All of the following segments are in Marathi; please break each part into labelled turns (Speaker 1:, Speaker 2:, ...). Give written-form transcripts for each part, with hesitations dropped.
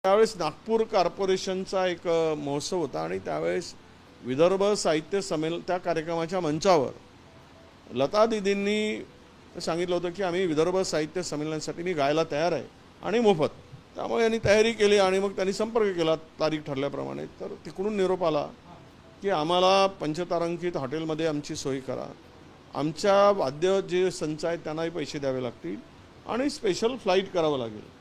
Speaker 1: त्यावेळेस नागपूर कॉर्पोरेशनचा एक महोत्सव होता आणि त्यावेळेस विदर्भ साहित्य संमेलन त्या कार्यक्रमाच्या मंचावर लता दीदींनी सांगितलं होतं की आम्ही विदर्भ साहित्य संमेलनासाठी मी गायला तयार आहे आणि मोफत. त्यामुळे यांनी तयारी केली आणि मग त्यांनी संपर्क केला तारीख ठरल्याप्रमाणे. तर तिकडून निरोप आला की आम्हाला पंचतारांकित हॉटेलमध्ये आमची सोय करा, आमच्या वाद्य जे संच आहेत त्यांनाही पैसे द्यावे लागतील आणि स्पेशल फ्लाईट करावं लागेल.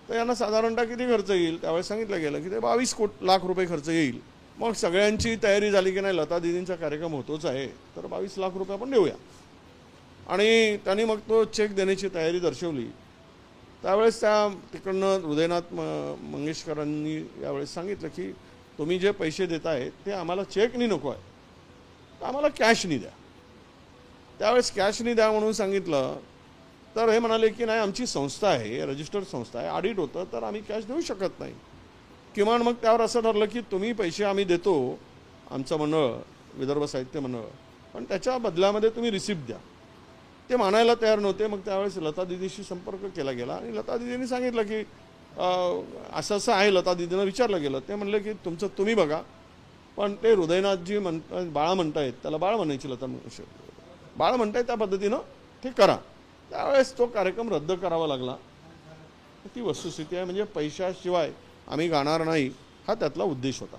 Speaker 1: तर यांना साधारणतः किती खर्च येईल त्यावेळेस सांगितलं गेलं की ते 22 लाख रुपये खर्च येईल. मग सगळ्यांची तयारी झाली की नाही लता दीदींचा कार्यक्रम होतोच आहे तर 22 लाख रुपये आपण देऊया. आणि त्यांनी मग तो चेक देण्याची तयारी दर्शवली. त्यावेळेस त्या तिकडनं हृदयनाथ मंगेशकरांनी यावेळेस सांगितलं की तुम्ही जे पैसे देताय ते आम्हाला चेकनी नको आहे, तर आम्हाला कॅशनी द्या. त्यावेळेस कॅशनी द्या म्हणून सांगितलं तर हे म्हणाले की नाही आमची संस्था आहे, रजिस्टर्ड संस्था आहे, ऑडिट होतं तर आम्ही कॅश देऊ शकत नाही. किमान मग त्यावर असं ठरलं की तुम्ही पैसे आम्ही देतो आमचं मंडळ विदर्भ साहित्य मंडळ, पण त्याच्या बदल्यामध्ये तुम्ही रिसिप्ट द्या. ते मानायला तयार नव्हते. मग त्यावेळेस लता दीदीशी संपर्क केला गेला आणि लता दीदींनी सांगितलं की असं असं आहे. लता दीदींना विचारलं गेलं. ते म्हणले की तुमचं तुम्ही बघा, पण ते हृदयनाथजी बाळा म्हणतायत, त्याला बाळ म्हणायची लता बाळ म्हणतायत त्या पद्धतीनं ते करा. त्यावेळेस तो कार्यक्रम रद्द करावा लागला. ती वस्तुस्थिती आहे. म्हणजे पैशाशिवाय आम्ही गाणार नाही हा त्यातला उद्देश होता.